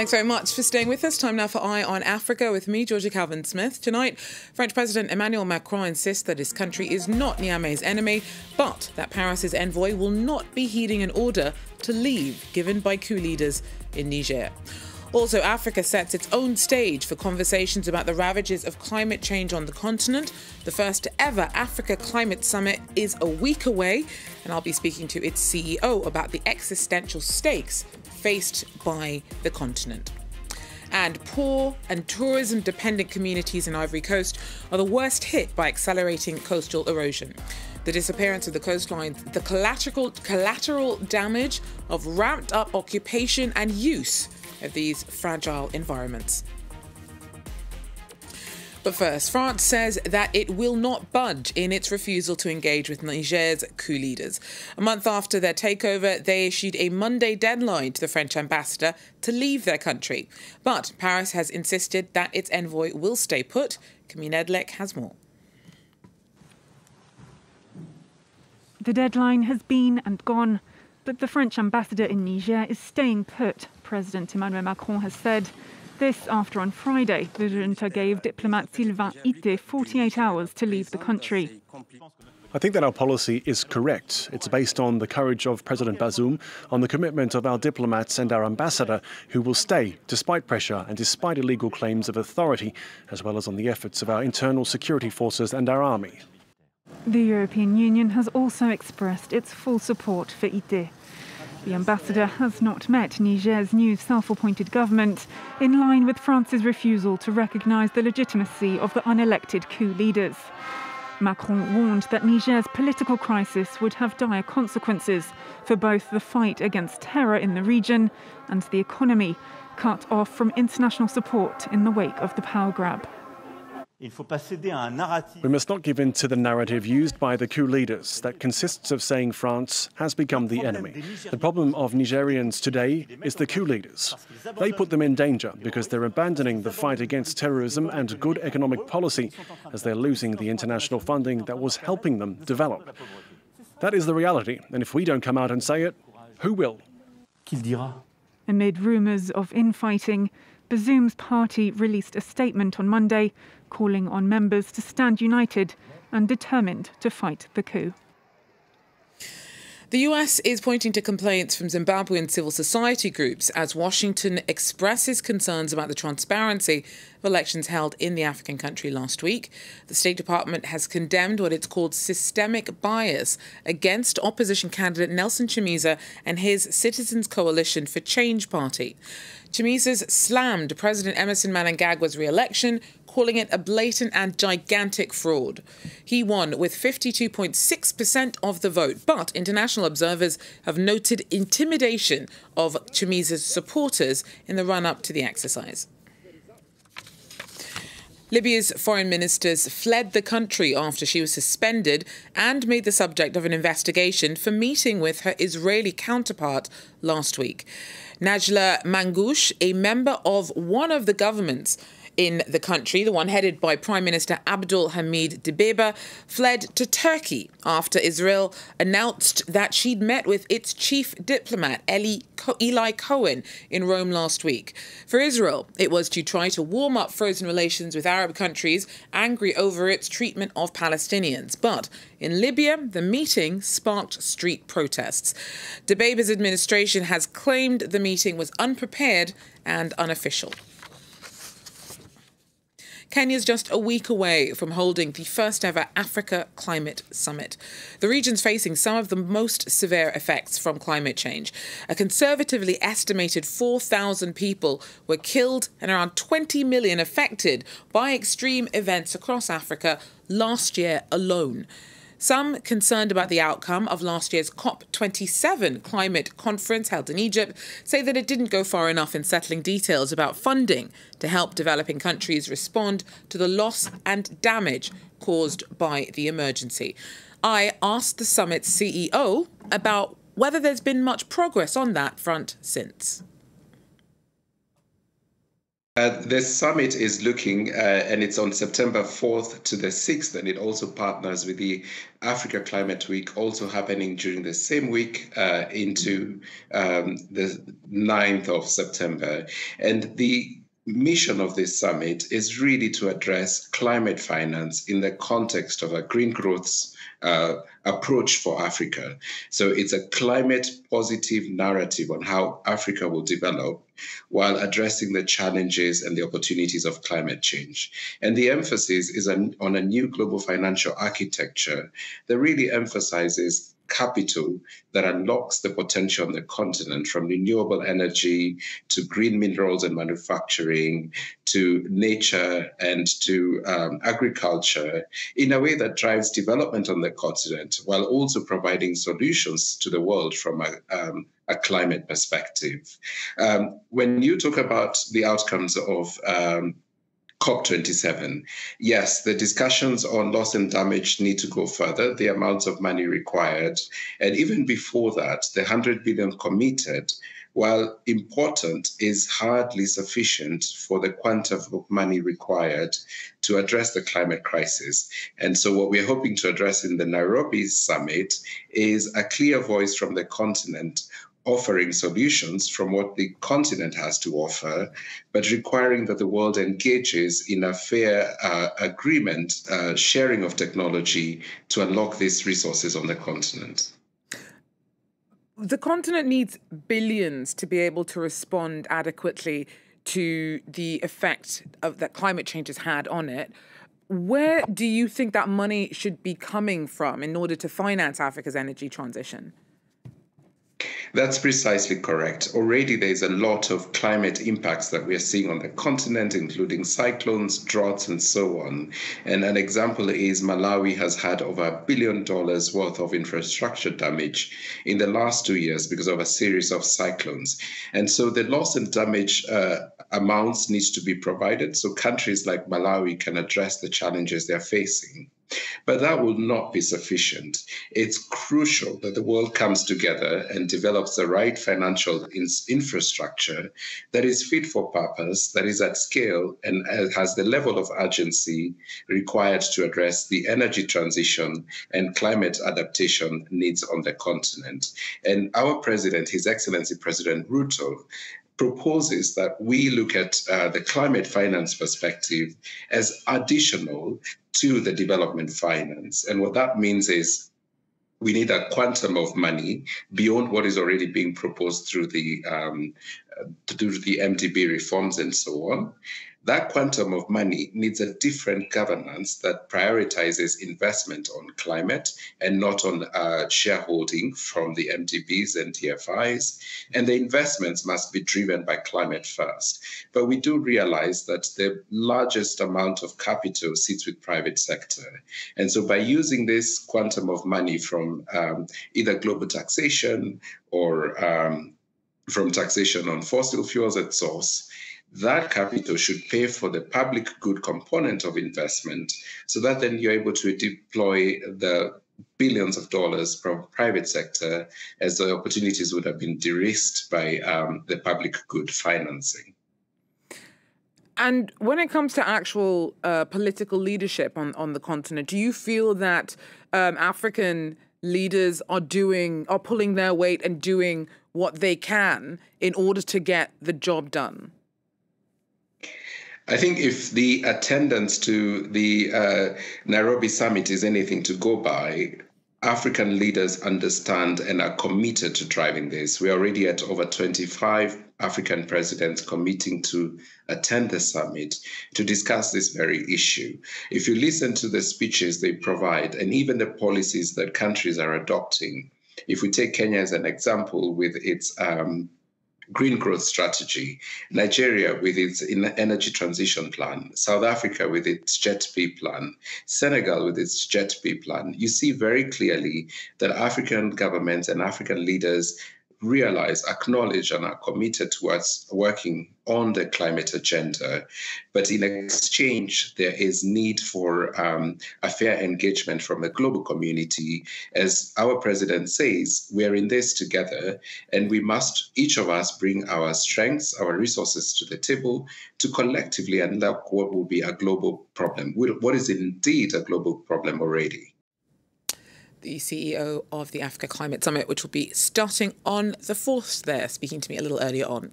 Thanks very much for staying with us. Time now for Eye on Africa with me, Georgia Calvin-Smith. Tonight, French President Emmanuel Macron insists that his country is not Niamey's enemy, but that Paris's envoy will not be heeding an order to leave given by coup leaders in Niger. Also, Africa sets its own stage for conversations about the ravages of climate change on the continent. The first ever Africa Climate Summit is a week away, and I'll be speaking to its CEO about the existential stakes faced by the continent. And poor and tourism-dependent communities in Ivory Coast are the worst hit by accelerating coastal erosion. The disappearance of the coastline, the collateral damage of ramped-up occupation and use of these fragile environments. But first, France says that it will not budge in its refusal to engage with Niger's coup leaders. A month after their takeover, they issued a Monday deadline to the French ambassador to leave their country. But Paris has insisted that its envoy will stay put. Camille Nedlek has more. The deadline has been and gone, but the French ambassador in Niger is staying put, President Emmanuel Macron has said. This after on Friday, the junta gave diplomat Sylvain Ité 48 hours to leave the country. I think that our policy is correct. It's based on the courage of President Bazoum, on the commitment of our diplomats and our ambassador, who will stay despite pressure and despite illegal claims of authority, as well as on the efforts of our internal security forces and our army. The European Union has also expressed its full support for Ité. The ambassador has not met Niger's new self-appointed government, in line with France's refusal to recognise the legitimacy of the unelected coup leaders. Macron warned that Niger's political crisis would have dire consequences for both the fight against terror in the region and the economy, cut off from international support in the wake of the power grab. We must not give in to the narrative used by the coup leaders that consists of saying France has become the enemy. The problem of Nigerians today is the coup leaders. They put them in danger because they're abandoning the fight against terrorism and good economic policy as they're losing the international funding that was helping them develop. That is the reality, and if we don't come out and say it, who will? Amid rumours of infighting, Bazoum's party released a statement on Monday calling on members to stand united and determined to fight the coup. The US is pointing to complaints from Zimbabwean civil society groups as Washington expresses concerns about the transparency of elections held in the African country last week. The State Department has condemned what it's called systemic bias against opposition candidate Nelson Chamisa and his Citizens Coalition for Change party. Chamisa's slammed President Emerson Mnangagwa's re-election, calling it a blatant and gigantic fraud. He won with 52.6% of the vote, but international observers have noted intimidation of Chamisa's supporters in the run-up to the exercise. Libya's foreign ministers fled the country after she was suspended and made the subject of an investigation for meeting with her Israeli counterpart last week. Najla Mangoush, a member of one of the governments in the country, the one headed by Prime Minister Abdul Hamid Dibeiba, fled to Turkey after Israel announced that she'd met with its chief diplomat, Eli Cohen, in Rome last week. For Israel, it was to try to warm up frozen relations with Arab countries, angry over its treatment of Palestinians. But in Libya, the meeting sparked street protests. Dibeiba's administration has claimed the meeting was unprepared and unofficial. Kenya's just a week away from holding the first ever Africa Climate Summit. The region's facing some of the most severe effects from climate change. A conservatively estimated 4,000 people were killed and around 20 million affected by extreme events across Africa last year alone. Some concerned about the outcome of last year's COP27 climate conference held in Egypt say that it didn't go far enough in settling details about funding to help developing countries respond to the loss and damage caused by the emergency. I asked the summit's CEO about whether there's been much progress on that front since. The summit is looking, and it's on September 4th to the 6th, and it also partners with the Africa Climate Week, also happening during the same week into the 9th of September. And the mission of this summit is really to address climate finance in the context of a green growth approach for Africa. So it's a climate positive narrative on how Africa will develop while addressing the challenges and the opportunities of climate change. And the emphasis is on a new global financial architecture that really emphasizes capital that unlocks the potential on the continent, from renewable energy to green minerals and manufacturing to nature and to agriculture, in a way that drives development on the continent while also providing solutions to the world from a climate perspective. When you talk about the outcomes of COP27, yes, the discussions on loss and damage need to go further, the amounts of money required. And even before that, the 100 billion committed, while important, is hardly sufficient for the quantum of money required to address the climate crisis. And so what we're hoping to address in the Nairobi summit is a clear voice from the continent, offering solutions from what the continent has to offer, but requiring that the world engages in a fair agreement, sharing of technology to unlock these resources on the continent. The continent needs billions to be able to respond adequately to the effect that climate change has had on it. Where do you think that money should be coming from in order to finance Africa's energy transition? That's precisely correct. Already there's a lot of climate impacts that we're seeing on the continent, including cyclones, droughts, and so on. And an example is Malawi has had over $1 billion worth of infrastructure damage in the last 2 years because of a series of cyclones. And so the loss and damage amounts needs to be provided so countries like Malawi can address the challenges they're facing. But that will not be sufficient. It's crucial that the world comes together and develops the right financial infrastructure that is fit for purpose, that is at scale, and has the level of urgency required to address the energy transition and climate adaptation needs on the continent. And our president, His Excellency President Ruto, proposes that we look at the climate finance perspective as additional to the development finance. And what that means is we need a quantum of money beyond what is already being proposed through the MDB reforms and so on. That quantum of money needs a different governance that prioritizes investment on climate and not on shareholding from the MDBs and TFIs. And the investments must be driven by climate first. But we do realize that the largest amount of capital sits with private sector. And so by using this quantum of money from either global taxation or from taxation on fossil fuels at source, that capital should pay for the public good component of investment so that then you're able to deploy the billions of dollars from private sector as the opportunities would have been de-risked by the public good financing. And when it comes to actual political leadership on the continent, do you feel that African leaders are pulling their weight and doing what they can in order to get the job done? I think if the attendance to the Nairobi summit is anything to go by, African leaders understand and are committed to driving this. We're already at over 25 African presidents committing to attend the summit to discuss this very issue. If you listen to the speeches they provide and even the policies that countries are adopting, if we take Kenya as an example with its green growth strategy, Nigeria with its energy transition plan, South Africa with its JET-P plan, Senegal with its JET-P plan, you see very clearly that African governments and African leaders realize, acknowledge, and are committed towards working on the climate agenda. But in exchange, there is need for a fair engagement from the global community. As our president says, we're in this together, and we must, each of us, bring our strengths, our resources to the table to collectively unlock what will be a global problem, what is indeed a global problem already. The CEO of the Africa Climate Summit, which will be starting on the 4th there, speaking to me a little earlier on.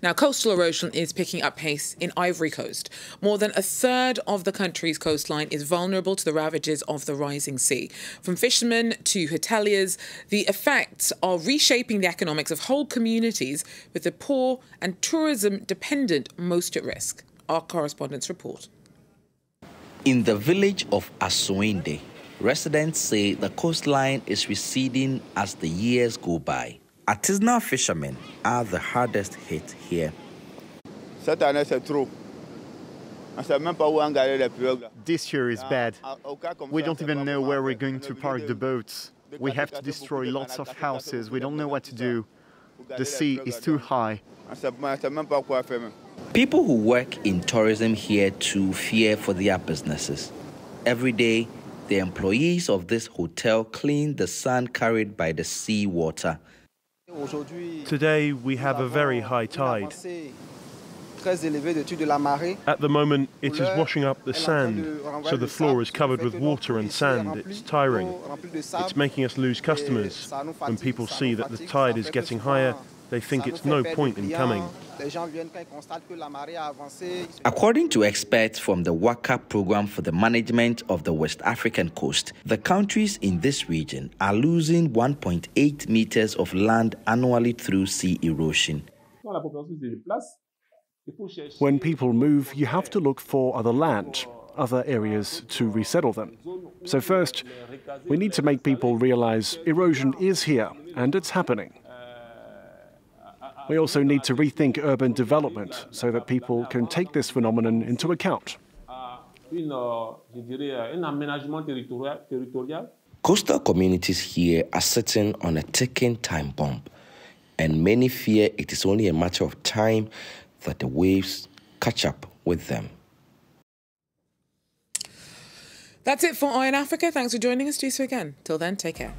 Now, coastal erosion is picking up pace in Ivory Coast. More than a third of the country's coastline is vulnerable to the ravages of the rising sea. From fishermen to hoteliers, the effects are reshaping the economics of whole communities, with the poor and tourism dependent most at risk. Our correspondents report. In the village of Aswende, residents say the coastline is receding as the years go by. Artisanal fishermen are the hardest hit here. This year is bad. We don't even know where we're going to park the boats. We have to destroy lots of houses. We don't know what to do. The sea is too high. People who work in tourism here too fear for their businesses. Every day, the employees of this hotel clean the sand carried by the sea water. Today we have a very high tide. At the moment it is washing up the sand, so the floor is covered with water and sand. It's tiring. It's making us lose customers. When people see that the tide is getting higher, they think it's no point in coming. According to experts from the WACA program for the management of the West African coast, the countries in this region are losing 1.8 meters of land annually through sea erosion. When people move, you have to look for other land, other areas to resettle them. So first, we need to make people realize erosion is here and it's happening. We also need to rethink urban development so that people can take this phenomenon into account. Coastal communities here are sitting on a ticking time bomb, and many fear it is only a matter of time that the waves catch up with them. That's it for Eye in Africa. Thanks for joining us. Do so again. Till then, take care.